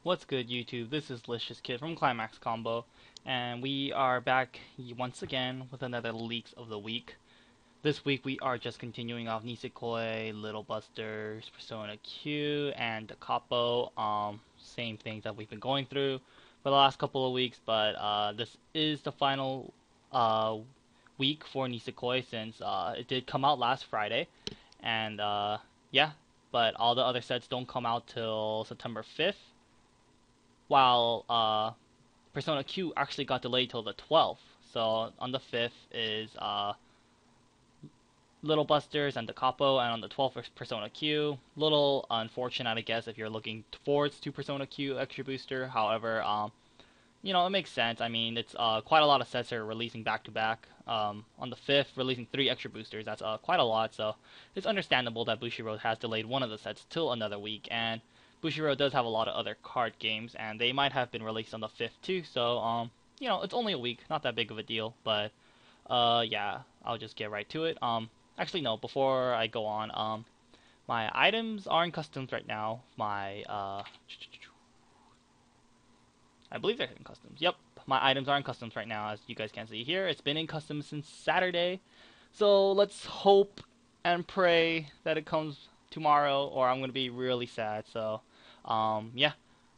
What's good, YouTube? This is Licious Kid from ClimaxCombo, and we are back once again with another Leaks of the Week. This week we are just continuing off Nisekoi, Little Busters, Persona Q, and the Capo. Same things that we've been going through for the last couple of weeks, but this is the final week for Nisekoi since it did come out last Friday, and yeah, but all the other sets don't come out till September 5th. While Persona Q actually got delayed till the 12th. So on the 5th is Little Busters and the Capo, and on the 12th is Persona Q. Little unfortunate, I guess, if you're looking towards to Persona Q extra booster. However, it makes sense. I mean, it's quite a lot of sets are releasing back to back. On the 5th, releasing 3 extra boosters. That's quite a lot. So it's understandable that Bushiroad has delayed one of the sets till another week. And Bushiroad does have a lot of other card games, and they might have been released on the 5th too, so, it's only a week, not that big of a deal, but, yeah, I'll just get right to it. Actually, no, before I go on, my items are in customs right now. I believe they're in customs. Yep, my items are in customs right now, as you guys can see here. It's been in customs since Saturday, so let's hope and pray that it comes tomorrow, or I'm gonna be really sad. So, yeah,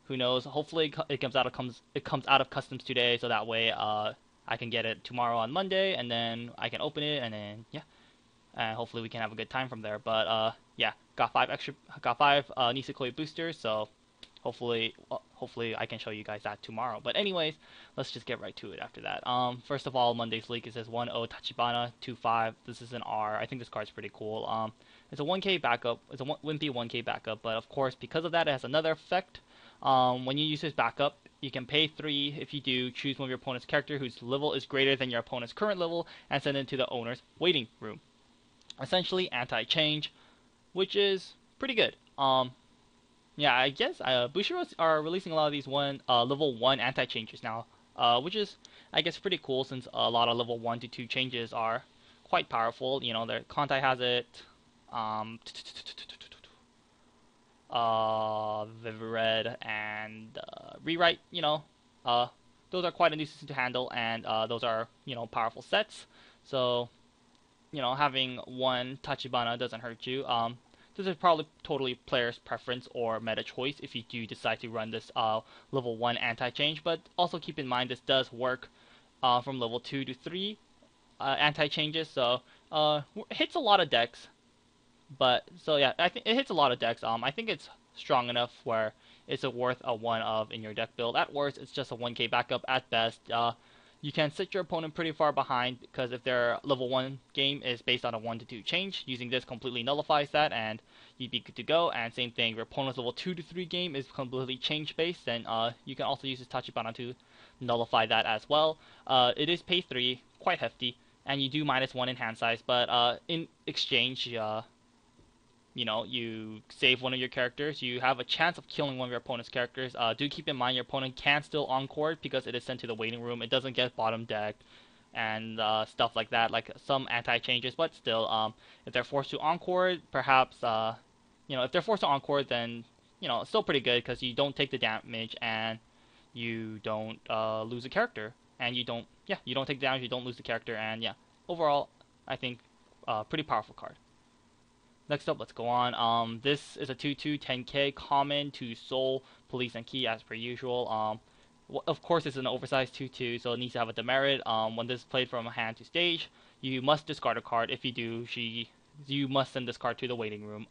who knows? Hopefully, it comes out of customs today, so that way, I can get it tomorrow on Monday, and then I can open it, and then yeah, and hopefully we can have a good time from there. But yeah, got 5 Nisekoi boosters, so hopefully I can show you guys that tomorrow. But anyways, let's just get right to it after that. First of all, Monday's leak, it says 1-0 Tachibana 2-5. This is an R. I think this card's pretty cool. It's a 1k backup. It's a wimpy 1k backup, but of course, because of that, it has another effect. When you use this backup, you can pay 3. If you do, choose one of your opponent's character whose level is greater than your opponent's current level and send it to the owner's waiting room. Essentially, anti-change, which is pretty good. Yeah, I guess Bushiroads are releasing a lot of these level 1 anti-changes now, which is, I guess, pretty cool since a lot of level 1 to 2 changes are quite powerful. You know, their Kantai has it, Vivid and Rewrite, those are quite a nuisance to handle, and those are, powerful sets. So, having one Tachibana doesn't hurt you. This is probably totally player's preference or meta choice if you do decide to run this level 1 anti-change, but also keep in mind this does work from level 2 to 3 anti-changes, so it hits a lot of decks. But, so yeah, I think it hits a lot of decks. I think it's strong enough where it's worth a 1 of in your deck build. At worst, it's just a 1k backup. At best, you can set your opponent pretty far behind, because if their level 1 game is based on a 1 to 2 change, using this completely nullifies that, and you'd be good to go. And same thing, if your opponent's level 2 to 3 game is completely change based, then you can also use this Tachibana to nullify that as well. It is pay 3, quite hefty, and you do -1 in hand size, but in exchange, you save one of your characters, you have a chance of killing one of your opponent's characters. Do keep in mind your opponent can still encore because it is sent to the waiting room. It doesn't get bottom decked and stuff like that, like some anti-changes, but still, if they're forced to encore, perhaps, if they're forced to encore, then, it's still pretty good because you don't take the damage and you don't lose a character. And you don't take damage, you don't lose the character, and yeah, overall, I think, pretty powerful card. Next up, let's go on. This is a 2/2 10k common to Soul, Police, and Key as per usual. Of course, it's an oversized 2/2, so it needs to have a demerit. When this is played from hand to stage, you must discard a card. If you do, you must send this card to the waiting room.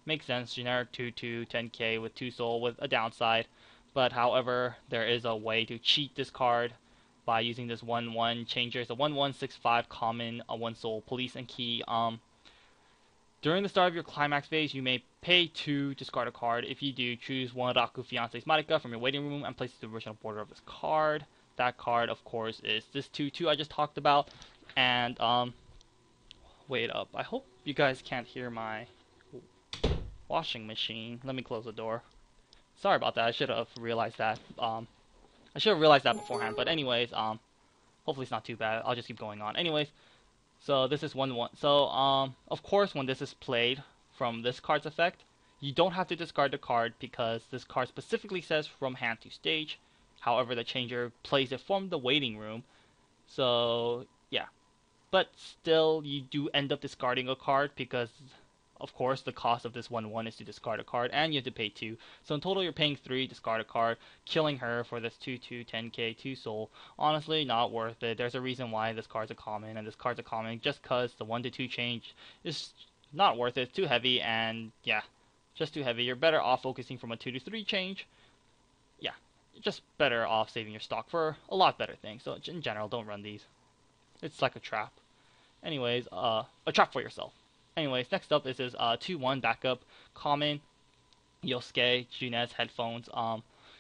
Makes sense. Generic 2/2 10k with 2 Soul with a downside, but however, there is a way to cheat this card by using this 1/1 changer. It's a 1/1 6/5 common, a 1 Soul, Police, and Key. During the start of your climax phase, you may pay 2 to discard a card. If you do, choose one Raku Fiancé's Marika from your waiting room and place it to the original border of this card. That card, of course, is this 2/2 I just talked about. And, wait up. I hope you guys can't hear my washing machine. Let me close the door. Sorry about that. I should have realized that. Beforehand. But anyways, hopefully it's not too bad. I'll just keep going on. Anyways. So this is 1/1. So, of course, when this is played from this card's effect, You don't have to discard the card because this card specifically says from hand to stage. However, the changer plays it from the waiting room. So yeah, but still you do end up discarding a card because of course the cost of this 1/1 is to discard a card and you have to pay 2. So in total you're paying 3, discard a card, killing her for this 2/2 10k 2 soul. Honestly, not worth it. There's a reason why this card's a common, and this card's a common just cuz the 1 to 2 change is not worth it. It's too heavy, and yeah, just too heavy. You're better off focusing from a 2 to 3 change. Yeah, you're just better off saving your stock for a lot better things. So in general, don't run these. It's like a trap. Anyways, a trap for yourself. Anyways, next up is this 2/1 backup common Yosuke Junes headphones.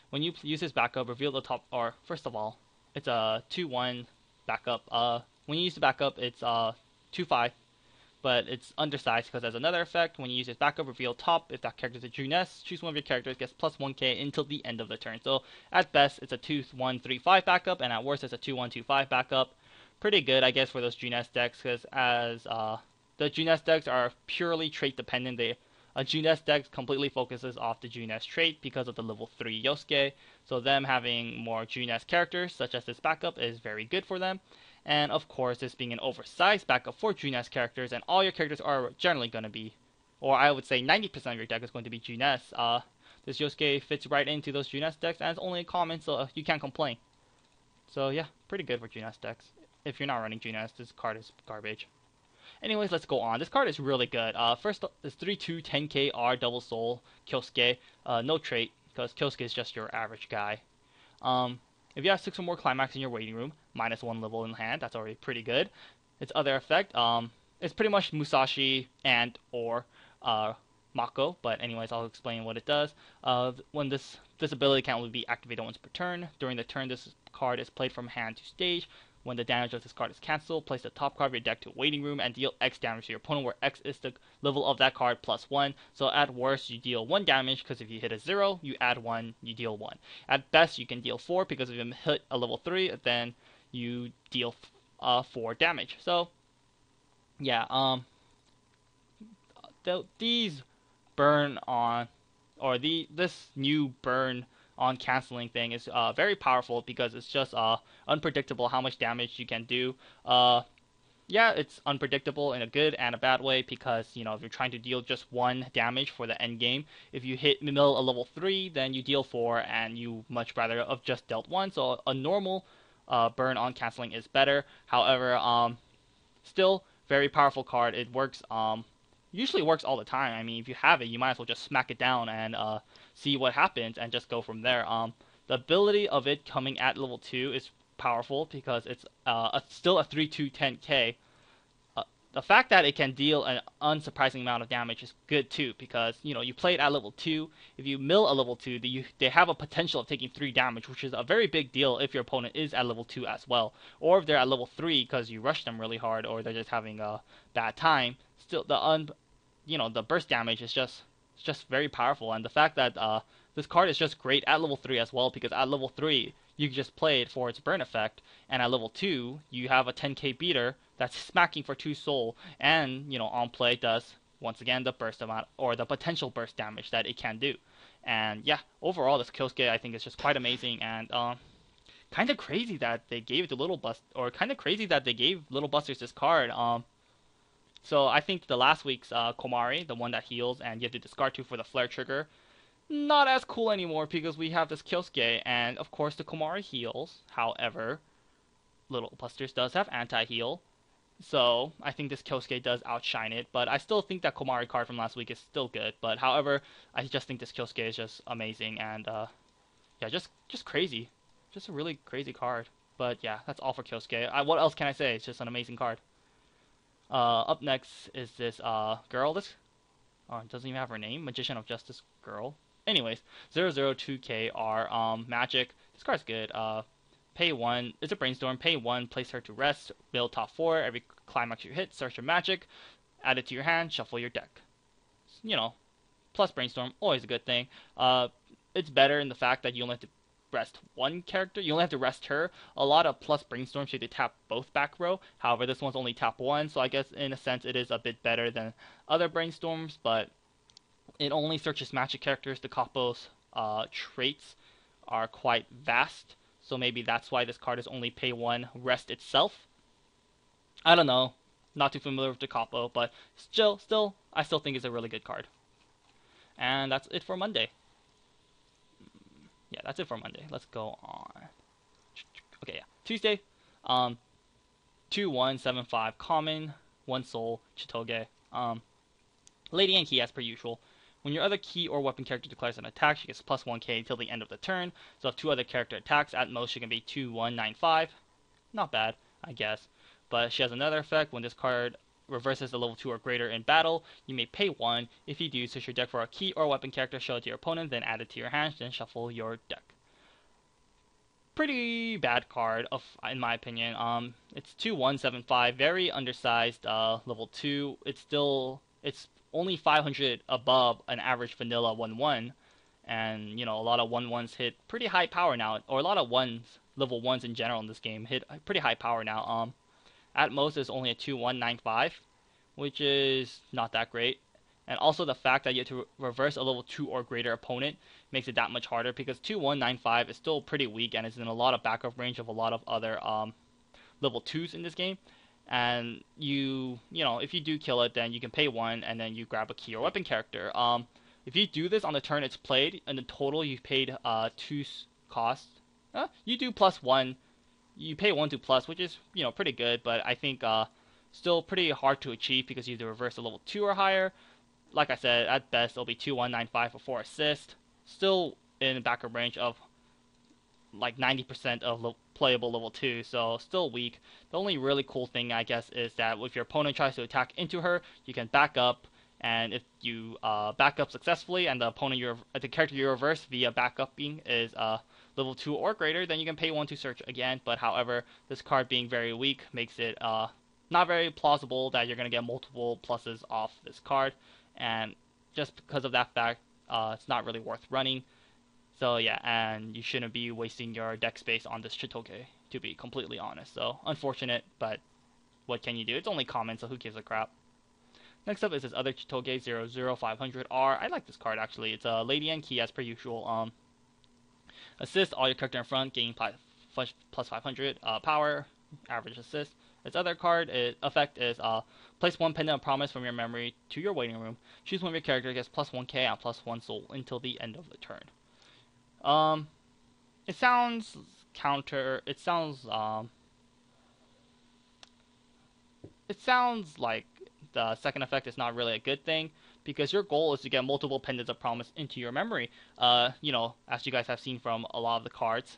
When you use this backup, reveal the top. Or first of all, it's a 2/1 backup. When you use the backup, it's 2/5, but it's undersized because there's another effect. When you use this backup, reveal top. If that character is a Junes, choose one of your characters, gets plus 1k until the end of the turn. So at best, it's a 2/1/3/5 backup, and at worst, it's a 2/1/2/5 backup. Pretty good, I guess, for those Junes decks, because as the Junes decks are purely trait dependent. A Junes deck completely focuses off the Junes trait because of the level 3 Yosuke. So them having more Junes characters, such as this backup, is very good for them. And of course, this being an oversized backup for Junes characters, and all your characters are generally going to be, or I would say 90% of your deck is going to be Junes. This Yosuke fits right into those Junes decks, and it's only a common, so you can't complain. So yeah, pretty good for Junes decks. If you're not running Junes, this card is garbage. Anyways, let's go on. This card is really good. First, this 3/2 10k R double soul Kyosuke. No trait, because Kyosuke is just your average guy. If you have 6 or more climax in your waiting room, -1 level in hand, that's already pretty good. Its other effect, it's pretty much Musashi and or Mako, but anyways, I'll explain what it does. When this ability can only be activated once per turn. During the turn, this card is played from hand to stage. When the damage of this card is cancelled, place the top card of your deck to a waiting room and deal X damage to your opponent, where X is the level of that card plus 1. So at worst, you deal 1 damage, because if you hit a 0, you add 1, you deal 1. At best, you can deal 4, because if you hit a level 3, then you deal 4 damage. So, yeah, these burn on, or this new burn on canceling thing is very powerful because it's just unpredictable how much damage you can do. Yeah, it's unpredictable in a good and a bad way because, you know, if you're trying to deal just 1 damage for the end game, if you hit mill a level 3, then you deal 4 and you much rather have just dealt 1. So a normal burn on canceling is better. However, still very powerful card. It works usually works all the time. I mean, if you have it, you might as well just smack it down and see what happens and just go from there. The ability of it coming at level 2 is powerful because it's still a 3/2 10k. The fact that it can deal an unsurprising amount of damage is good too, because you know you play it at level 2. If you mill a level 2, they have a potential of taking 3 damage, which is a very big deal if your opponent is at level 2 as well, or if they're at level 3 because you rushed them really hard, or they're just having a bad time. Still, the burst damage is just very powerful, and the fact that this card is just great at level 3 as well, because at level 3 you can just play it for its burn effect, and at level 2 you have a 10k beater that's smacking for 2 soul, and you know on play does once again the burst amount or the potential burst damage that it can do. And yeah, overall this Kyosuke I think is just quite amazing, and kind of crazy that they gave it to Little Bust, or kind of crazy that they gave Little Busters this card. So I think the last week's Komari, the one that heals and you have to discard 2 for the flare trigger, not as cool anymore because we have this Kyosuke, and of course the Komari heals. However, Little Busters does have anti-heal, so I think this Kyosuke does outshine it, but I still think that Komari card from last week is still good. But however, I just think this Kyosuke is just amazing, and yeah, just crazy. Just a really crazy card. But yeah, that's all for Kyosuke. What else can I say? It's just an amazing card. Up next is this girl. This doesn't even have her name. Magician of Justice girl. Anyways, 002KR magic. This card's good. Pay 1. It's a brainstorm. Pay 1. Place her to rest. Build top 4. Every climax you hit, search your magic. Add it to your hand. Shuffle your deck. You know, plus brainstorm, always a good thing. It's better in the fact that you only have to rest 1 character. You only have to rest her. A lot of plus brainstorms you have to tap both back row. However, this one's only tap 1, so I guess in a sense it is a bit better than other brainstorms. But It only searches magic characters. The combo's traits are quite vast, so maybe that's why this card is only pay 1 rest itself. I don't know. Not too familiar with the combo, but I still think it's a really good card. And that's it for Monday. Yeah, that's it for Monday. Let's go on. Okay, yeah. Tuesday, 2-1-7-5 common, 1 soul, Chitoge. Lady and key as per usual. When your other key or weapon character declares an attack, she gets plus 1k until the end of the turn. So if 2 other character attacks, at most she can be 2-1-9-5. Not bad, I guess. But she has another effect. When this card reverses a level 2 or greater in battle, you may pay 1. If you do, search your deck for a key or weapon character, show it to your opponent, then add it to your hand, then shuffle your deck. Pretty bad card, in my opinion. It's 2-1-7-5, very undersized, level 2. It's only 500 above an average vanilla 1-1, and a lot of 1-1s hit pretty high power now, or a lot of level 1s in general in this game hit pretty high power now. At most it's only a 2-1-9-5, which is not that great. And also the fact that you have to reverse a level 2 or greater opponent makes it that much harder, because 2-1-9-5 is still pretty weak and is in a lot of backup range of a lot of other level 2s in this game. And if you do kill it, then you can pay 1 and then you grab a key or weapon character. If you do this on the turn it's played, and in total you've paid 2 costs, you do plus 1. You pay 1 to plus, which is pretty good, but I think still pretty hard to achieve because you have to reverse a level 2 or higher. Like I said, at best it'll be 2-1-9-5 for 4 assists. Still in backup range of like 90% of playable level 2, so still weak. The only really cool thing, I guess, is that if your opponent tries to attack into her, you can back up, and if you back up successfully and the character you reverse via backupping is level 2 or greater, then you can pay 1 to search again. But however, this card being very weak makes it not very plausible that you're going to get multiple pluses off this card, and just because of that fact, it's not really worth running. So yeah, and you shouldn't be wasting your deck space on this Chitoge, to be completely honest. So unfortunate, but what can you do? It's only common, so who gives a crap. Next up is this other Chitoge 00500R. I like this card actually. It's a Lady and key as per usual. Assist all your character in front, gain plus 500 power, average assist. Its other effect is place 1 pendant of promise from your memory to your waiting room. Choose one of your characters, gets plus 1k and plus 1 soul until the end of the turn. It sounds like the second effect is not really a good thing, because your goal is to get multiple pendants of promise into your memory. As you guys have seen from a lot of the cards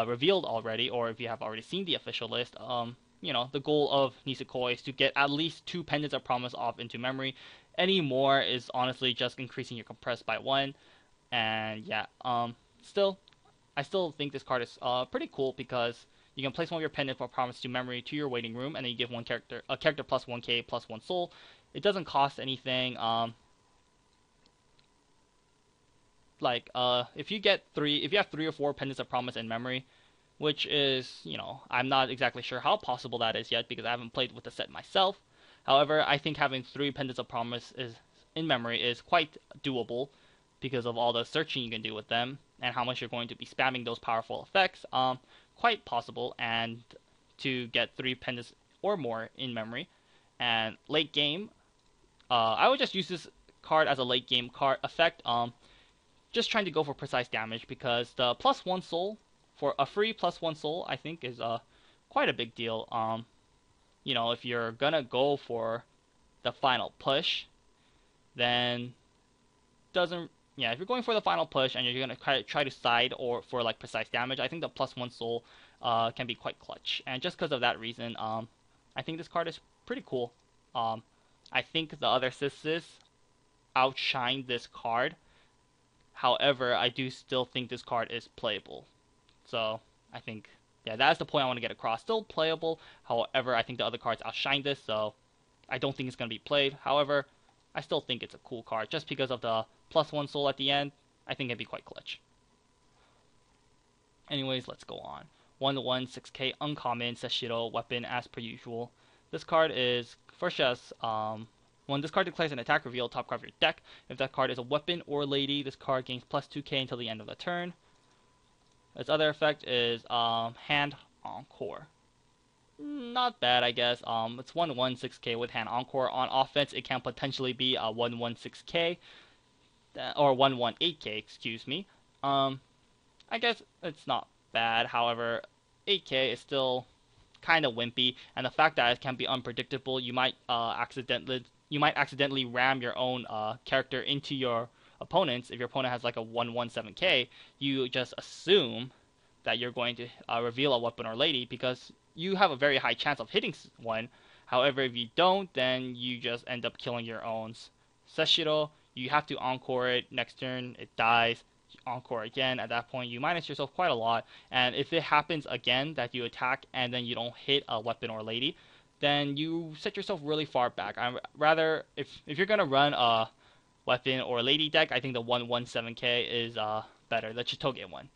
revealed already, or if you have already seen the official list, the goal of Nisekoi is to get at least 2 pendants of promise off into memory. Any more is honestly just increasing your compress by 1. And yeah, I still think this card is pretty cool, because you can place one of your pendant of promise to memory to your waiting room, and then you give a character plus 1k plus 1 soul. It doesn't cost anything. If you have 3 or 4 pendants of promise in memory, which is, I'm not exactly sure how possible that is yet, because I haven't played with the set myself. However, I think having 3 pendants of promise in memory is quite doable, because of all the searching you can do with them and how much you're going to be spamming those powerful effects. Quite possible, and to get 3 pendants or more in memory. And late game, I would just use this card as a late game card effect. Just trying to go for precise damage, because the plus 1 soul for a free plus 1 soul, I think, is quite a big deal. If you're gonna go for the final push, then if you're going for the final push and you're gonna try to side or for like precise damage, I think the plus 1 soul can be quite clutch. And just because of that reason, I think this card is pretty cool. I think the other sisters outshine this card. However, I do still think this card is playable. So I think, yeah, that's the point I want to get across. Still playable. However, I think the other cards outshine this, so I don't think it's going to be played. However, I still think it's a cool card, just because of the plus 1 soul at the end. I think it'd be quite clutch. Anyways, let's go on. 1-1, 6k uncommon Seshiro weapon as per usual. This card is first just When this card declares an attack, reveal top card of your deck. If that card is a weapon or lady, this card gains plus 2k until the end of the turn. Its other effect is Hand Encore. Not bad, I guess. It's 116k with Hand Encore. On offense, it can potentially be a 116k or 118k, excuse me. I guess it's not bad. However, 8k is still kind of wimpy, and the fact that it can be unpredictable, you might accidentally ram your own character into your opponents. If your opponent has like a 117k, you just assume that you're going to reveal a weapon or lady because you have a very high chance of hitting one. However, if you don't, then you just end up killing your own Seshiro. You have to encore it. Next turn, it dies. Encore again. At that point, you minus yourself quite a lot. And if it happens again that you attack and then you don't hit a weapon or lady, then you set yourself really far back. I rather, if you're gonna run a weapon or lady deck, I think the 117k is better, the Chitoge one.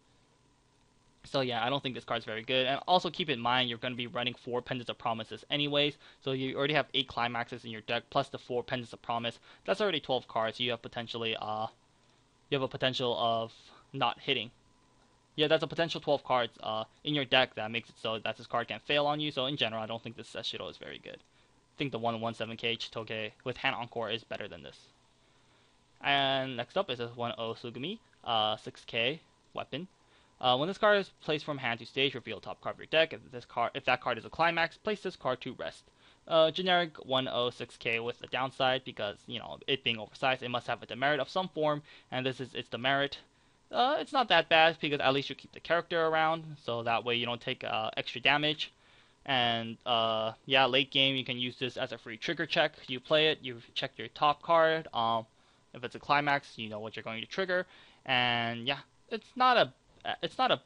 So yeah, I don't think this card's very good. And also keep in mind, you're going to be running 4 Pendants of Promises anyways. So you already have 8 Climaxes in your deck, plus the 4 Pendants of Promise. That's already 12 cards. So you have potentially, you have a potential of not hitting. Yeah, that's a potential 12 cards in your deck that makes it so that this card can fail on you. So in general, I don't think this Seshiro is very good. I think the 117k Chitoge with Hand Encore is better than this. And next up is this 1-0 Sugumi, 6k weapon. When this card is placed from hand to stage, reveal top card of your deck. If that card is a climax, place this card to rest. Generic 106k with the downside because, you know, it being oversized, it must have a demerit of some form, and this is its demerit. It's not that bad because at least you keep the character around, so that way you don't take extra damage. And yeah, late game you can use this as a free trigger check. You play it, you check your top card. If it's a climax, you know what you're going to trigger, and yeah, it's not a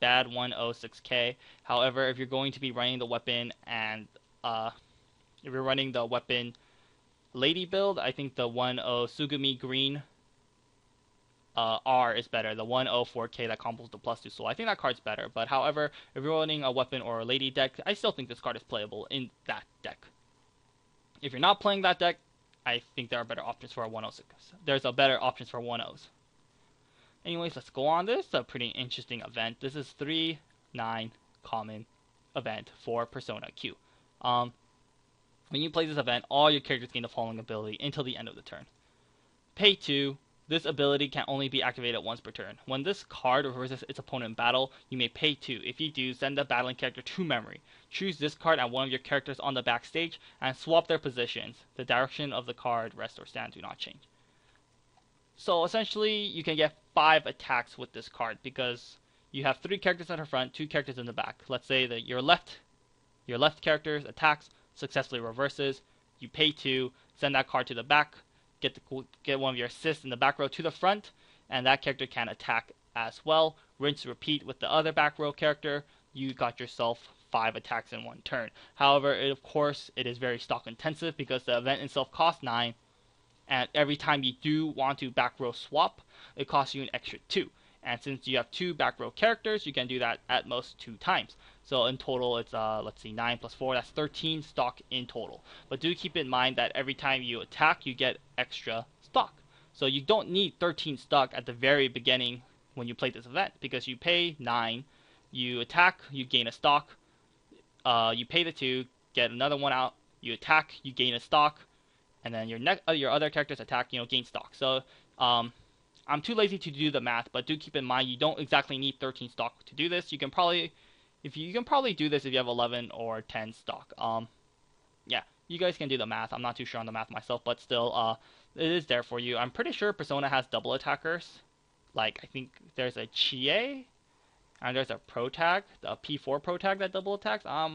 bad 106k. However, if you're going to be running the weapon and if you're running the weapon lady build, I think the 1-0 Sugumi green R is better. The 104k that combos the +2 soul. I think that card's better. But however, if you're running a weapon or a lady deck, I still think this card is playable in that deck. If you're not playing that deck, I think there are better options for a 106. There's a better options for 1-0s. Anyways, let's go on. This is a pretty interesting event. This is 3-9 common event for Persona Q. When you play this event, all your characters gain the following ability until the end of the turn. Pay 2. This ability can only be activated once per turn. When this card reverses its opponent in battle, you may pay 2. If you do, send the battling character to memory. Choose this card and one of your characters on the backstage and swap their positions. The direction of the card, rest or stand, do not change. So essentially, you can get 5 attacks with this card because you have 3 characters in the front, 2 characters in the back. Let's say that your left character attacks, successfully reverses. You pay 2, send that card to the back, get one of your assists in the back row to the front, and that character can attack as well. Rinse, repeat with the other back row character. You got yourself 5 attacks in one turn. However, of course, it is very stock intensive because the event itself costs 9. And every time you do want to back row swap, it costs you an extra 2. And since you have 2 back row characters, you can do that at most 2 times. So in total, it's let's see, 9 plus 4, that's 13 stock in total. But do keep in mind that every time you attack, you get extra stock. So you don't need 13 stock at the very beginning when you play this event, because you pay 9, you attack, you gain a stock, you pay the 2, get another one out, you attack, you gain a stock, and then your other characters attack, gain stock. So I'm too lazy to do the math, but do keep in mind you don't exactly need 13 stock to do this. You can probably do this if you have 11 or 10 stock. Yeah, you guys can do the math. I'm not too sure on the math myself, but still, it is there for you. I'm pretty sure Persona has double attackers. Like, I think there's a Chie, and there's a Pro Tag, the P4 Pro Tag that double attacks. I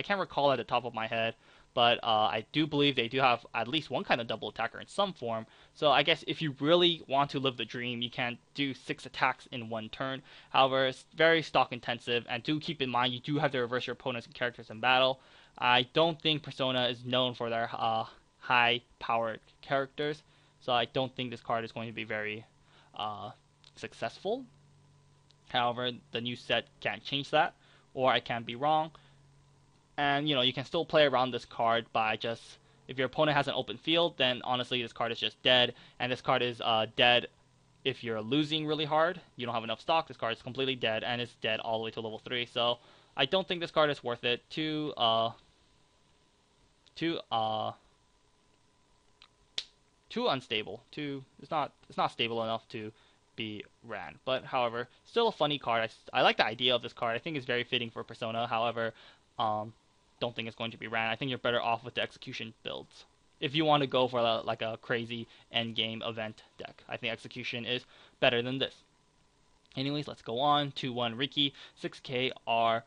can't recall at the top of my head. But I do believe they do have at least one kind of double attacker in some form. So I guess if you really want to live the dream, you can do 6 attacks in one turn. However, it's very stock intensive, and do keep in mind you do have to reverse your opponent's characters in battle. I don't think Persona is known for their high-powered characters, so I don't think this card is going to be very successful. However, the new set can't change that, or I can be wrong. And you can still play around this card by just If your opponent has an open field, then honestly this card is just dead, and this card is dead if you're losing really hard. You don't have enough stock. This card is completely dead, and it's dead all the way to level 3. So I don't think this card is worth it. Too unstable. It's not stable enough to be ran. But however, still a funny card. I like the idea of this card. I think it's very fitting for Persona. However, don't think it's going to be ran. I think you're better off with the execution builds. If you want to go for like a crazy end game event deck, I think execution is better than this. Anyways, let's go on. 2-1 Riki, 6k R.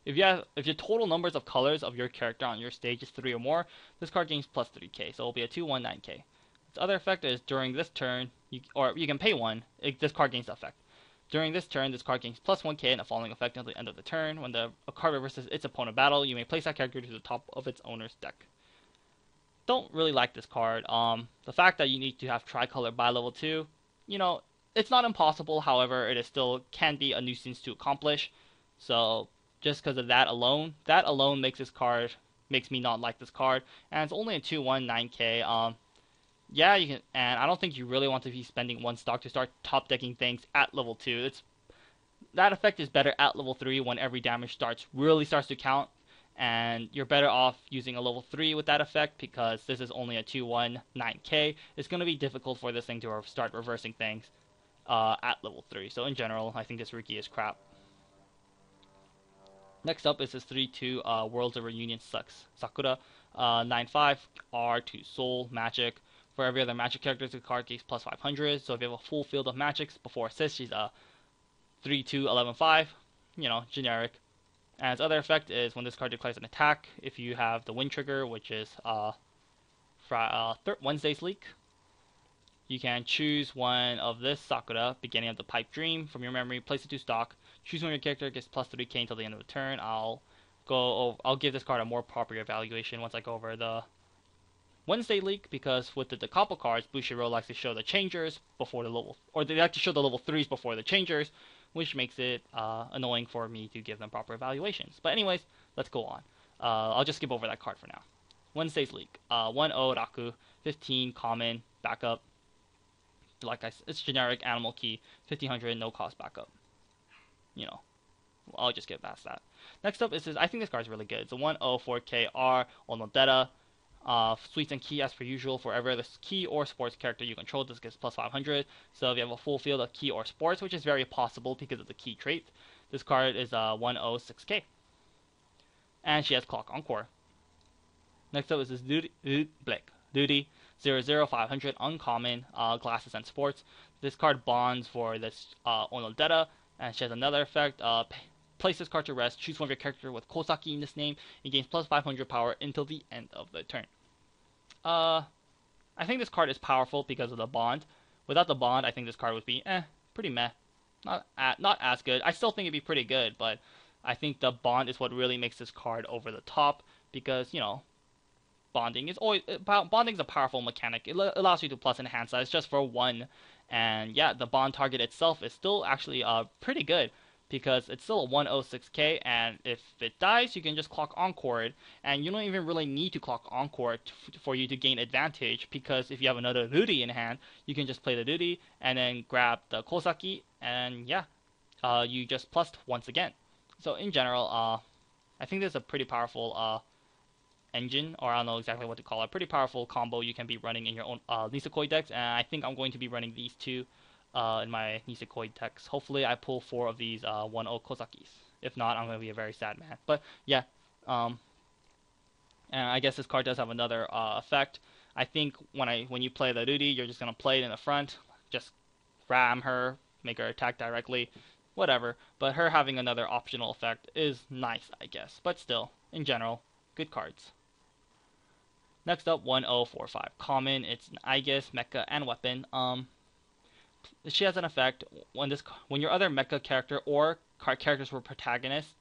If your total numbers of colors of your character on your stage is 3 or more, this card gains plus 3k, so it'll be a 2-1 9k. Its other effect is during this turn, you can pay 1, this card gains the effect. During this turn, this card gains plus 1k and the following effect until the end of the turn. When a card reverses its opponent battle, you may place that character to the top of its owner's deck. Don't really like this card. The fact that you need to have tricolor by level 2, it's not impossible. However, it is still can be a nuisance to accomplish. So just because of that alone makes me not like this card. And it's only a 2-1 9k. Yeah, you can, and I don't think you really want to be spending 1 stock to start top decking things at level 2. That effect is better at level 3 when every damage really starts to count. And you're better off using a level 3 with that effect, because this is only a 2-1 9k. It's going to be difficult for this thing to start reversing things at level 3. So in general, I think this Riki is crap. Next up is this 3-2 Worlds of Reunion sucks. Sakura, 9-5 R2 Soul Magic. For every other magic character, the card gains plus 500. So if you have a full field of magics before assist, she's a 3-2 11-5. Generic. And its other effect is when this card declares an attack, if you have the win trigger, which is Wednesday's leak, you can choose one of this Sakura, beginning of the Pipe Dream, from your memory, place it to stock, choose one of your character, gets plus 3k until the end of the turn. I'll give this card a more proper evaluation once I go over the Wednesday leak, because with the combo cards, Bushiroad likes to show the changers before the level, or they like to show the level 3s before the changers, which makes it annoying for me to give them proper evaluations. But anyways, let's go on. I'll just skip over that card for now. Wednesday's leak. 1-0 Raku, 15 common, backup. It's generic animal key, 1500, no cost backup. I'll just get past that. Next up is I think this card's really good. It's a 1-0 4k R Onodera. Sweets and key as per usual. For every other key or sports character you control, this gets plus 500. So if you have a full field of key or sports, which is very possible because of the key trait, this card is 1-0 6k. And she has Clock Encore. Next up is this Duty 0-0 500 uncommon, glasses and sports. This card bonds for this Onodera, and she has another effect. Place this card to rest, choose one of your character with Kosaki in this name, and gains plus 500 power until the end of the turn. I think this card is powerful because of the bond. Without the bond, I think this card would be pretty meh. Not as good. I still think it'd be pretty good, but I think the bond is what really makes this card over the top, because, bonding's a powerful mechanic. It allows you to plus enhance that. It's just for 1, and yeah, the bond target itself is still actually pretty good, because it's still a 106k, and if it dies, you can just Clock Encore it, and you don't even really need to Clock Encore it for you to gain advantage, because if you have another Duty in hand, you can just play the Duty, and then grab the Kosaki, and yeah, you just plussed once again. So in general, I think there's a pretty powerful engine, or I don't know exactly what to call it, pretty powerful combo you can be running in your own Nisekoi decks, and I think I'm going to be running these two in my Nisekoi decks. Hopefully I pull 4 of these 1-0 Kosakis. If not, I'm going to be a very sad man. But yeah, and I guess this card does have another effect. I think when you play the Duty, you're just going to play it in the front, just ram her, make her attack directly, whatever. But her having another optional effect is nice, I guess. But still, in general, good cards. Next up, 1-0-4-5 common. It's an Aegis, mecha, and weapon. She has an effect when your other mecha character or characters were protagonists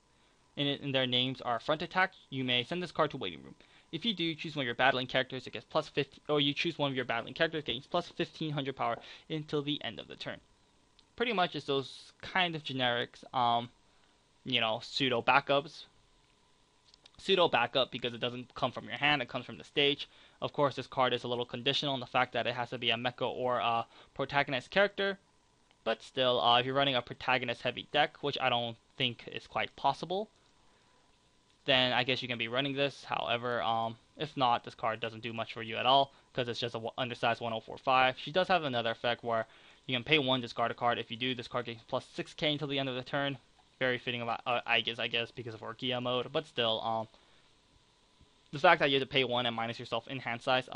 in their names are front attack, you may send this card to waiting room. If you do, choose one of your battling characters, it gets plus 50, or you choose one of your battling characters, gains plus 1500 power until the end of the turn. Pretty much it's those kind of generics, pseudo backups. pseudo backup because it doesn't come from your hand, it comes from the stage. Of course, this card is a little conditional on the fact that it has to be a mecha or a protagonist character, but still, if you're running a protagonist heavy deck, which I don't think is quite possible, then I guess you can be running this. However, if not, this card doesn't do much for you at all because it's just a undersized 1045. She does have another effect where you can pay 1, discard a card. If you do, this card gains plus 6k until the end of the turn. Very fitting of I guess because of Orkia mode, but still, the fact that you have to pay 1 and minus yourself in hand size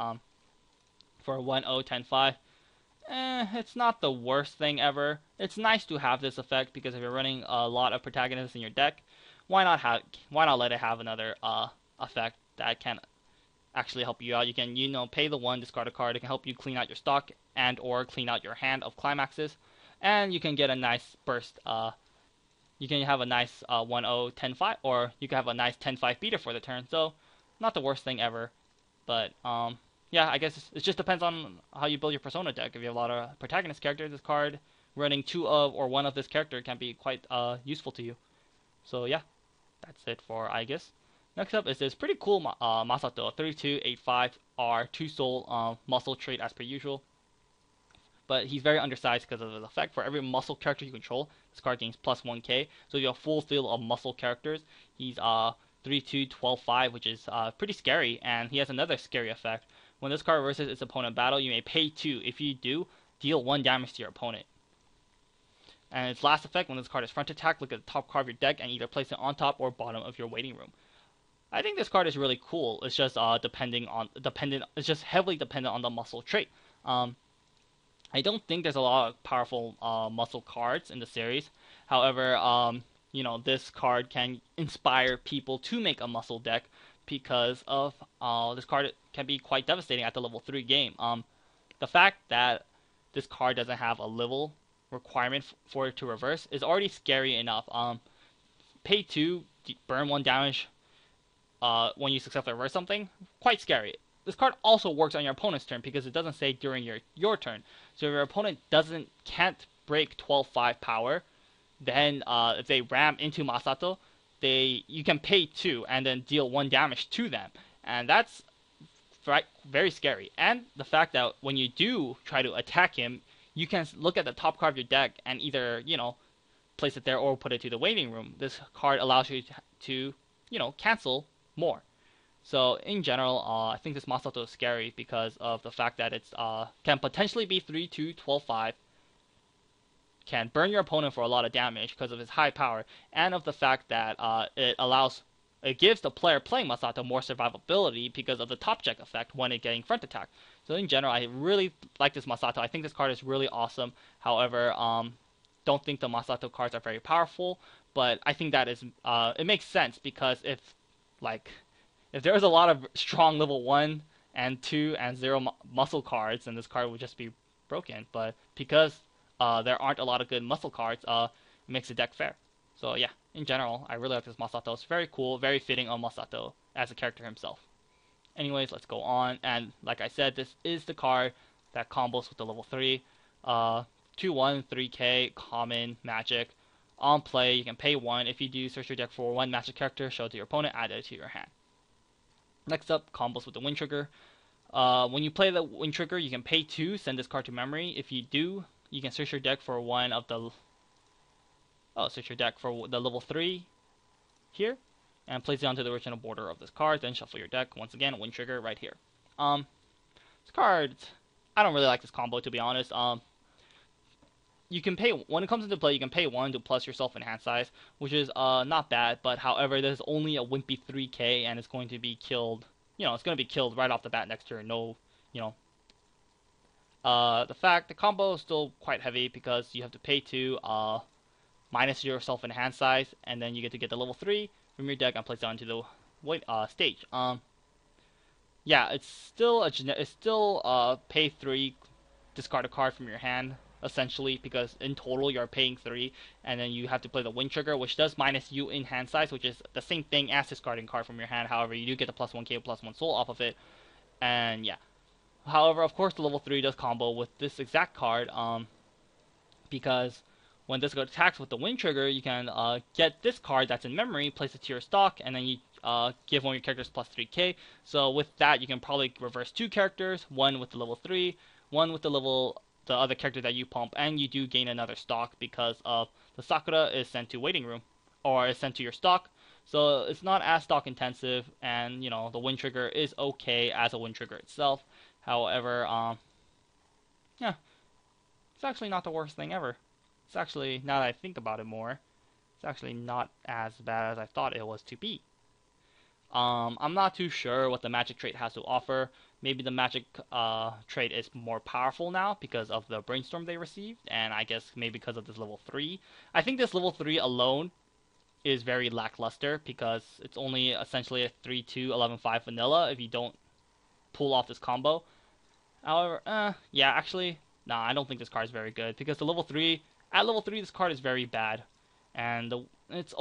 for 1-0-10-5, it's not the worst thing ever. It's nice to have this effect because if you're running a lot of protagonists in your deck, why not let it have another effect that can actually help you out. You can pay the 1, discard a card. It can help you clean out your stock and or clean out your hand of climaxes, and you can get a nice burst. You can have a nice 1-0 10-5, or you can have a nice 10-5 beater for the turn. So not the worst thing ever, but yeah, I guess it just depends on how you build your Persona deck. If you have a lot of protagonist characters, this card running 2 of or 1 of this character can be quite useful to you. So yeah, that's it for Aegis. Next up is this pretty cool Masato, 3285R, 2 soul muscle trait as per usual. But he's very undersized because of his effect. For every muscle character you control, this card gains plus 1k. So you have full field of muscle characters. He's 3212-5, which is pretty scary, and he has another scary effect. When this card reverses its opponent battle, you may pay 2. If you do, deal 1 damage to your opponent. And its last effect, when this card is front attack, look at the top card of your deck and either place it on top or bottom of your waiting room. I think this card is really cool. It's just It's just heavily dependent on the muscle trait. I don't think there's a lot of powerful muscle cards in the series. However, this card can inspire people to make a muscle deck because of this card can be quite devastating at the level 3 game. The fact that this card doesn't have a level requirement for it to reverse is already scary enough. Pay 2, burn 1 damage when you successfully reverse something, quite scary. This card also works on your opponent's turn because it doesn't say during your turn. So if your opponent can't break 12-5 power, then if they ram into Masato, you can pay 2 and then deal 1 damage to them, and that's very scary. And the fact that when you do try to attack him, you can look at the top card of your deck and either place it there or put it to the waiting room. This card allows you to cancel more. So in general, I think this Masato is scary because of the fact that it's can potentially be 3-2-12-5, can burn your opponent for a lot of damage because of its high power, and of the fact that it gives the player playing Masato more survivability because of the top check effect when it getting front attack. So in general, I really like this Masato. I think this card is really awesome. However, don't think the Masato cards are very powerful, but I think that it makes sense because if there's a lot of strong level 1 and 2 and 0 muscle cards, then this card would just be broken. But because there aren't a lot of good muscle cards, it makes the deck fair. So yeah, in general, I really like this Masato. It's very cool, very fitting on Masato as a character himself. Anyways, let's go on. And like I said, this is the card that combos with the level 3. 2-1, 3k, common, magic. On play, you can pay 1. If you do, search your deck for 1 magic character, show it to your opponent, add it to your hand. Next up, combos with the Wind Trigger. When you play the Wind Trigger, you can pay 2, send this card to memory. If you do, you can search your deck for search your deck for the level 3 here, and place it onto the original border of this card. Then shuffle your deck. Once again, Wind Trigger right here. This card, I don't really like this combo, to be honest. You can pay, when it comes into play, you can pay 1 to plus yourself in hand size, which is not bad. But however, there's only a wimpy 3k, and it's going to be killed. It's going to be killed right off the bat next turn. The combo is still quite heavy because you have to pay 2, minus yourself in hand size, and then you get to get the level 3 from your deck and place it onto the stage. Yeah, it's still pay 3, discard a card from your hand, essentially, because in total you're paying 3, and then you have to play the Wind Trigger, which does minus you in hand size, which is the same thing as discarding card from your hand. However, you do get the plus 1k, plus 1 soul off of it, and yeah. However, of course, the level 3 does combo with this exact card, because When this card attacks with the wind trigger, you can get this card that's in memory, place it to your stock, and then you give one of your characters plus 3k. So with that, you can probably reverse 2 characters, one with the level 3, one with the other character that you pump, and you do gain another stock because of the Sakura is sent to waiting room, or is sent to your stock. So it's not as stock intensive, and you know the wind trigger is okay as a wind trigger itself. However, yeah, it's actually not the worst thing ever. It's actually, now that I think about it more, it's actually not as bad as I thought it was to be. I'm not too sure what the magic trait has to offer. Maybe the magic trait is more powerful now because of the brainstorm they received, and I guess maybe because of this level 3. I think this level 3 alone is very lackluster because it's only essentially a 3-2, 11-5 vanilla if you don't pull off this combo. However, yeah, actually, nah, I don't think this card is very good because at level 3, this card is very bad, and this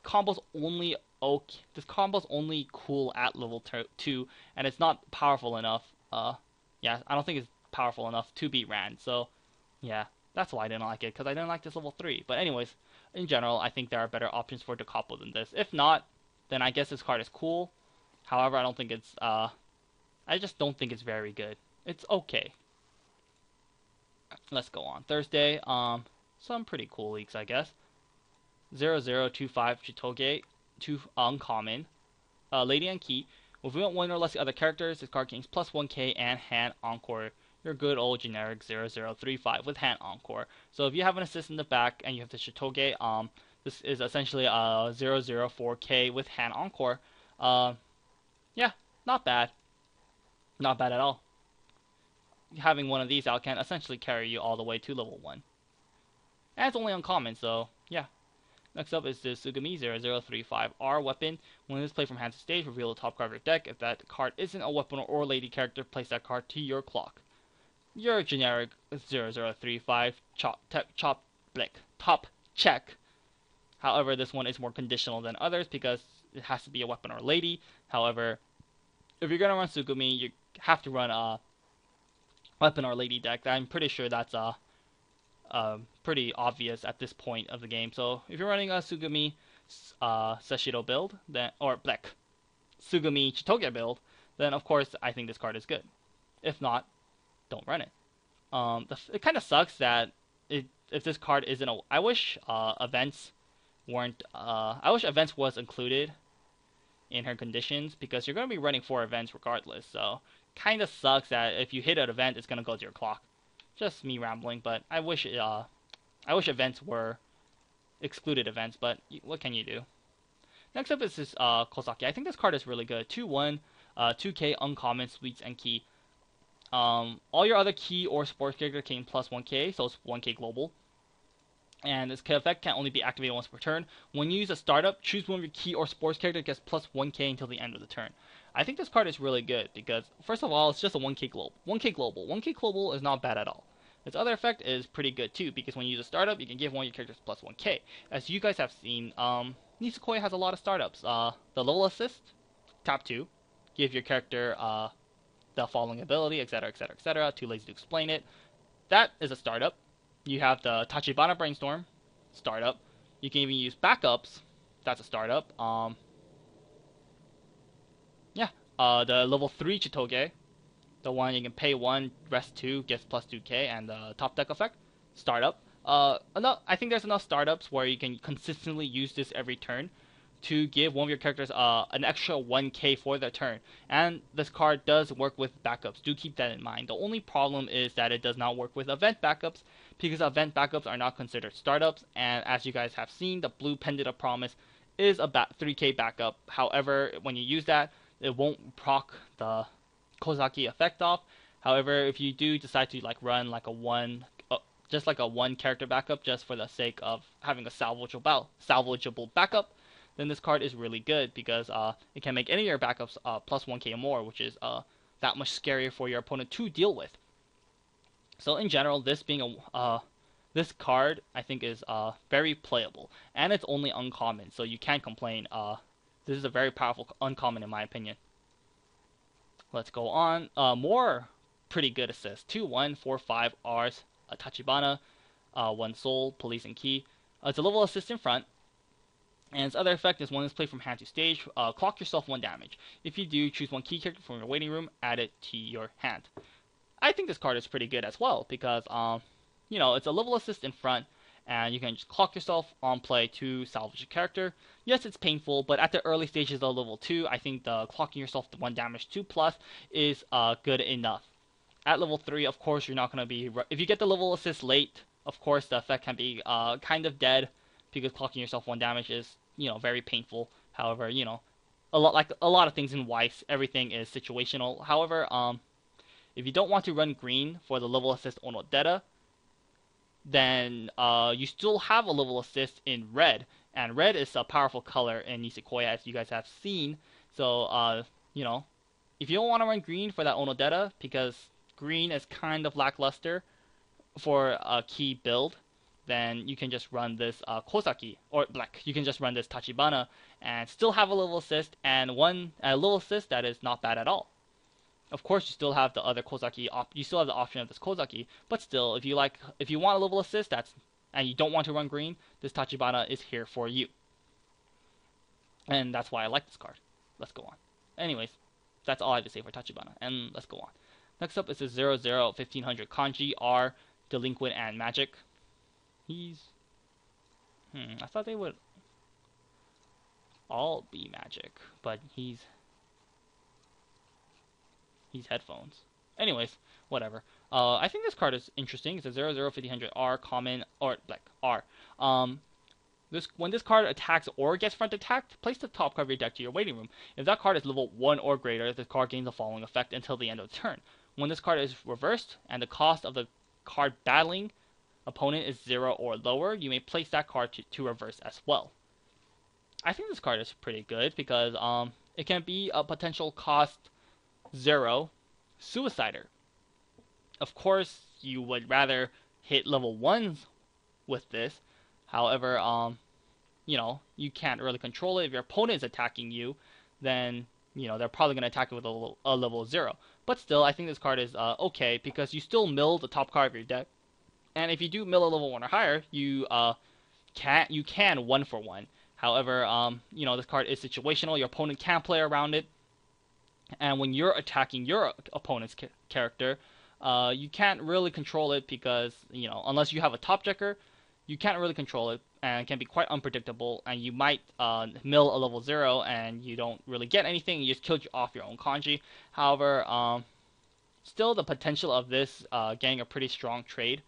combo's only okay. This combo's only cool at level 2, and it's not powerful enough. Yeah, I don't think it's powerful enough to beat Rand. So, yeah, that's why I didn't like it, because I didn't like this level 3. But anyways, in general, I think there are better options for the combo than this. If not, then I guess this card is cool. However, I don't think it's I just don't think it's very good. It's okay. Let's go on. Thursday, some pretty cool leaks, I guess. 0025 Chitoge, 2 uncommon. Lady and Key. If we want one or less other characters, this card gains plus 1k and hand encore. Your good old generic 0035 with hand encore. So if you have an assist in the back and you have the Chitoge, this is essentially a 004k with hand encore. Yeah, not bad. Not bad at all. Having one of these out can essentially carry you all the way to level 1. And it's only uncommon, so yeah. Next up is the Sugami 0035R weapon. When it is played from hand to stage, reveal the top card of your deck. If that card isn't a weapon or lady character, place that card to your clock. Your generic 0035 top check. However, this one is more conditional than others because it has to be a weapon or lady. However, if you're going to run Sugami, you have to run a weapon or lady deck. I'm pretty sure that's pretty obvious at this point of the game. So if you're running a Sugami Seshiro build, then or Black Sugami Chitoge build, then of course I think this card is good. If not, don't run it. It kind of sucks that if this card isn't I wish events weren't. I wish events was included in her conditions because you're going to be running 4 events regardless. So kind of sucks that if you hit an event, it's going to go to your clock. Just me rambling, but I wish events were excluded events, but what can you do? Next up is this Kosaki. I think this card is really good. 2-1, 2k uncommon, sweets, and key. All your other key or sports character gain plus 1k, so it's 1k global. And this effect can only be activated once per turn. When you use a startup, choose one of your key or sports character gets plus 1k until the end of the turn. I think this card is really good because, first of all, it's just a 1k global. 1k global. 1k global is not bad at all. Its other effect is pretty good too because when you use a startup, you can give one of your characters plus 1k. As you guys have seen, Nisekoi has a lot of startups. The level assist, tap 2, give your character the following ability, etc., etc., etc. Too lazy to explain it. That is a startup. You have the Tachibana Brainstorm, startup. You can even use backups. That's a startup. Yeah. The level 3 Chitoge, the one you can pay 1, rest 2, gets plus 2k, and the top deck effect, startup. I think there's enough startups where you can consistently use this every turn to give one of your characters an extra 1k for their turn. And this card does work with backups. Do keep that in mind. The only problem is that it does not work with event backups because event backups are not considered startups. And as you guys have seen, the blue Pendant of Promise is a 3k backup. However, when you use that, it won't proc the Kozaki effect off. However, if you do decide to run like a one character backup just for the sake of having a salvageable backup, then this card is really good because it can make any of your backups plus 1k or more, which is that much scarier for your opponent to deal with. So in general, this card I think is very playable, and it's only uncommon, so you can't complain. This is a very powerful uncommon in my opinion. Let's go on. More pretty good assists. 2-1, 4-5 R's, Tachibana. 1 soul, police, and key. It's a level assist in front. And its other effect is when it's played from hand to stage, clock yourself 1 damage. If you do, choose 1 key character from your waiting room, add it to your hand. I think this card is pretty good as well because, it's a level assist in front, and you can just clock yourself on play to salvage a character. Yes, it's painful, but at the early stages of level 2, I think the clocking yourself to 1 damage 2 plus is good enough. At level 3, of course, you're not going to be... If you get the level assist late, of course, the effect can be kind of dead because clocking yourself 1 damage is, very painful. However, a lot of things in Weiss, everything is situational. However, if you don't want to run green for the level assist Onodeta, then you still have a level assist in red, and red is a powerful color in Nisekoi, as you guys have seen. So, if you don't want to run green for that Onodeta, because green is kind of lackluster for a key build, then you can just run this Kozaki, or black. You can just run this Tachibana and still have a level assist, and a level assist that is not bad at all. Of course, you still have the other Kozaki. You still have the option of this Kozaki, but still, if you want a level assist, and you don't want to run green, this Tachibana is here for you. And that's why I like this card. Let's go on. Anyways, that's all I have to say for Tachibana, and let's go on. Next up is a 00 1500 Kanji R, Delinquent, and Magic. I thought they would all be magic, but he's headphones. Anyways, whatever. I think this card is interesting. It's a 00 1500 R common, or like R. When this card attacks or gets front attacked, place the top card of your deck to your waiting room. If that card is level 1 or greater, the card gains the following effect until the end of the turn. When this card is reversed and the cost of the card battling opponent is 0 or lower, you may place that card to reverse as well. I think this card is pretty good because it can be a potential cost 0 Suicider. Of course, you would rather hit level 1s with this. However, you can't really control it. If your opponent is attacking you, then, they're probably going to attack it with a level 0. But still, I think this card is okay because you still mill the top card of your deck. And if you do mill a level 1 or higher, you can 1-for-1. However, this card is situational. Your opponent can play around it. And when you're attacking your opponent's character, you can't really control it because, unless you have a top decker, you can't really control it, and it can be quite unpredictable, and you might mill a level 0 and you don't really get anything, you just killed off your own kanji. However, still the potential of this getting a pretty strong trade,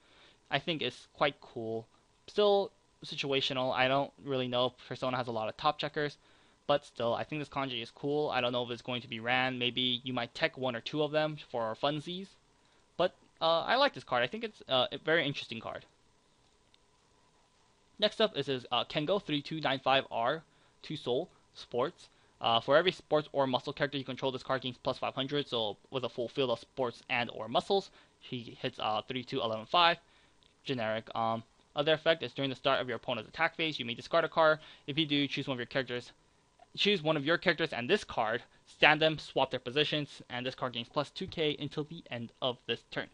I think is quite cool. Still situational. I don't really know if Persona has a lot of top checkers, but still, I think this kanji is cool. I don't know if it's going to be ran. Maybe you might tech 1 or 2 of them for funsies. But I like this card. I think it's a very interesting card. Next up is his Kengo 3295R, 2 Soul, Sports. For every sports or muscle character you control, this card gains plus 500. So with a full field of sports and or muscles, he hits 32115. Generic. Other effect is during the start of your opponent's attack phase, you may discard a card. If you do, choose one of your characters and this card, stand them, swap their positions, and this card gains plus 2k until the end of this turn.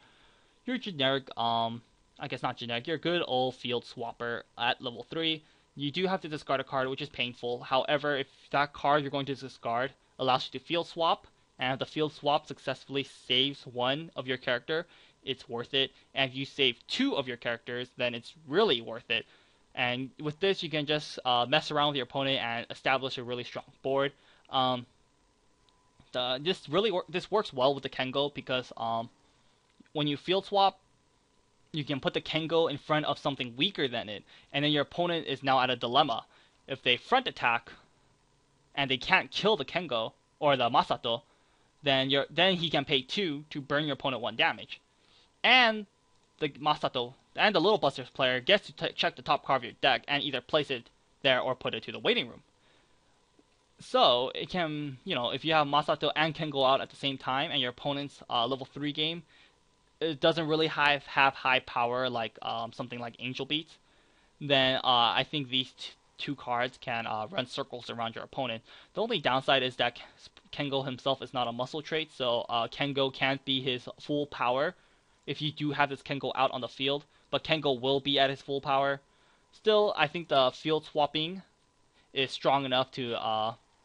Your generic, I guess not generic, your good old field swapper at level 3. You do have to discard a card, which is painful. However, if that card you're going to discard allows you to field swap, and if the field swap successfully saves one of your character, it's worth it. And if you save 2 of your characters, then it's really worth it. And with this, you can just mess around with your opponent and establish a really strong board. This works well with the Kengo because when you field swap, you can put the Kengo in front of something weaker than it, and then your opponent is now at a dilemma. If they front attack and they can't kill the Kengo or the Masato, then he can pay 2 to burn your opponent 1 damage. And the Masato and the Little Busters player gets to check the top card of your deck and either place it there or put it to the waiting room. So it can, if you have Masato and Kengo out at the same time and your opponent's level 3 game, it doesn't really have high power like something like Angel Beats, then I think these 2 cards can run circles around your opponent. The only downside is that Kengo himself is not a muscle trait, so Kengo can't be his full power if you do have this Kengo out on the field. but Kengo will be at his full power. Still, I think the field swapping is strong enough to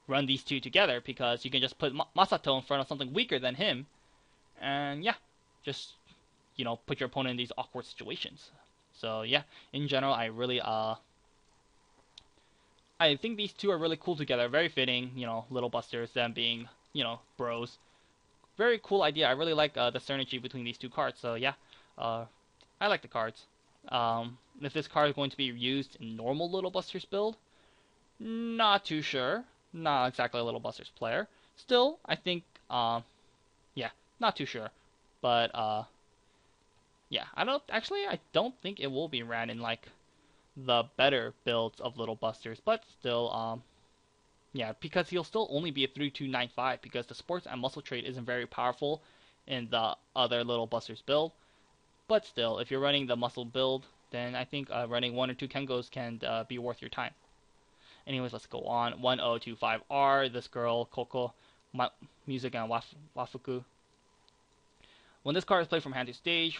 run these two together because you can just put Masato in front of something weaker than him, and yeah, just put your opponent in these awkward situations. So yeah, in general, I think these two are really cool together. Very fitting, Little Busters, them being, bros. Very cool idea. I really like the synergy between these two cards. So yeah, I like the cards. If this card is going to be used in normal Little Busters build, not too sure. Not exactly a Little Busters player. Still, I think, yeah, not too sure. But, yeah, I don't think it will be ran in, like, the better builds of Little Busters. But still, yeah, because he'll still only be a 3-2-9-5 because the sports and muscle trait isn't very powerful in the other Little Busters build. But still, if you're running the muscle build, then I think running 1 or 2 Kengos can be worth your time. Anyways, let's go on. 1025R, this girl, Koko, music and Wafuku. When this card is played from hand to stage,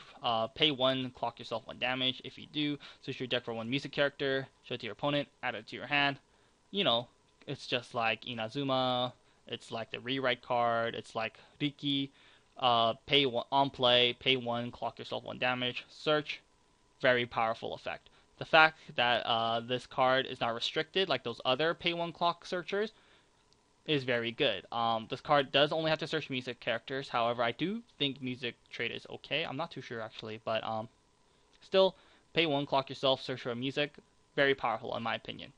pay 1, clock yourself 1 damage. If you do, switch your deck for 1 music character, show it to your opponent, add it to your hand. It's just like Inazuma, it's like the rewrite card, it's like Riki. Pay 1 on play, pay 1, clock yourself 1 damage, search. Very powerful effect. The fact that this card is not restricted like those other pay 1 clock searchers is very good. This card does only have to search music characters. However, I do think music trait is okay. I'm not too sure actually, but still, pay 1, clock yourself, search for music. Very powerful in my opinion.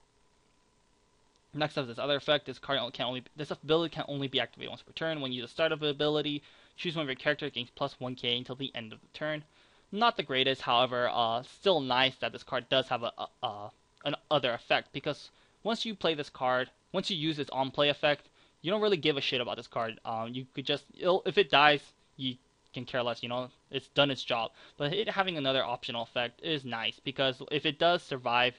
Next up, this other effect. This ability can only be activated once per turn. When you use the start of the ability, choose one of your characters, gains plus 1k until the end of the turn. Not the greatest, however, still nice that this card does have an other effect, because once you play this card, once you use this on-play effect, you don't really give a shit about this card. You could just, if it dies, you can care less, it's done its job. But it having another optional effect is nice, because if it does survive,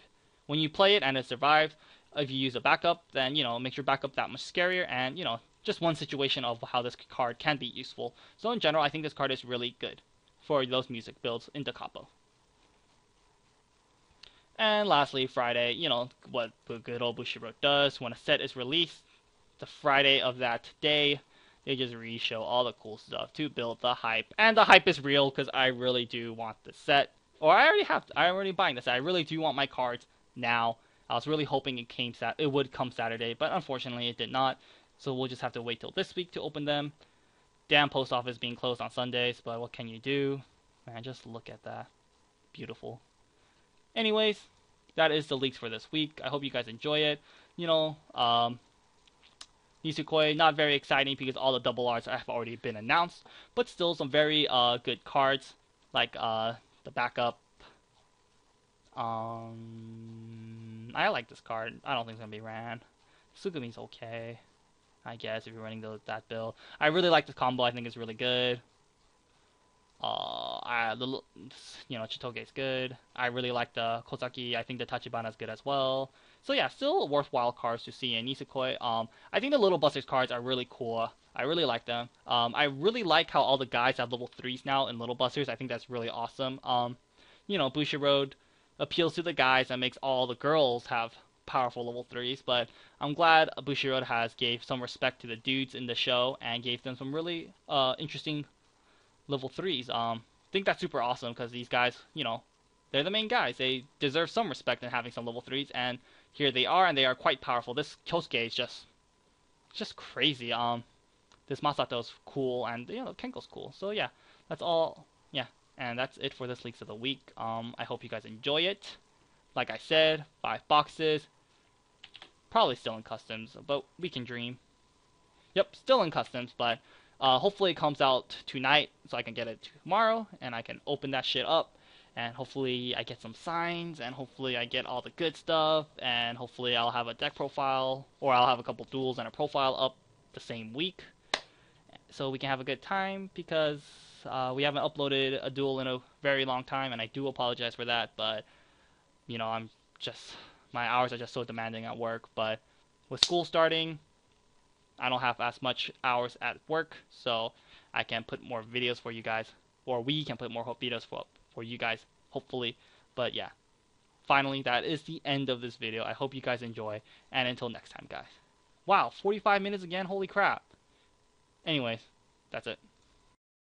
when you play it and it survives, if you use a backup, then, it makes your backup that much scarier, and, just one situation of how this card can be useful. So in general, I think this card is really good for those music builds in the capo. And lastly, Friday, what good old Bushiroad does when a set is released, the Friday of that day, they just re-show all the cool stuff to build the hype. And the hype is real because I really do want the set. Or I'm already buying this set. I really do want my cards now. I was really hoping it would come Saturday, but unfortunately it did not. So we'll just have to wait till this week to open them. Damn post office being closed on Sundays, but what can you do? Man, just look at that. Beautiful. Anyways, that is the leaks for this week. I hope you guys enjoy it. Nisekoi, not very exciting because all the double R's have already been announced, but still some very good cards, like the backup. I like this card. I don't think it's gonna be ran. Sugumi's okay, I guess, if you're running that build. I really like this combo. I think it's really good. Chitoge is good. I really like the Kozaki. I think the Tachibana is good as well. So yeah, still worthwhile cards to see in Nisekoi. I think the Little Busters cards are really cool. I really like them. I really like how all the guys have level 3s now in Little Busters. I think that's really awesome. Bushiroad appeals to the guys and makes all the girls have powerful level 3s, but I'm glad Bushiroad has gave some respect to the dudes in the show and gave them some really interesting level 3s. I think that's super awesome because these guys, they're the main guys. They deserve some respect in having some level 3s, and here they are, and they are quite powerful. This Kyosuke is just crazy. This Masato's cool, and Kenko's cool. So yeah, that's all. Yeah, and that's it for this Leaks of the Week. I hope you guys enjoy it. Like I said, 5 boxes. Probably still in customs, but we can dream. Yep, still in customs, but hopefully it comes out tonight so I can get it tomorrow and I can open that shit up, and hopefully I get some signs, and hopefully I get all the good stuff, and hopefully I'll have a deck profile, or I'll have a couple duels and a profile up the same week so we can have a good time, because we haven't uploaded a duel in a very long time, and I do apologize for that, but my hours are just so demanding at work. But with school starting, I don't have as much hours at work, so I can put more videos for you guys, or we can put more videos for you guys hopefully. But yeah, finally, that is the end of this video. I hope you guys enjoy, and until next time, guys. Wow, 45 minutes again? Holy crap. Anyways, that's it.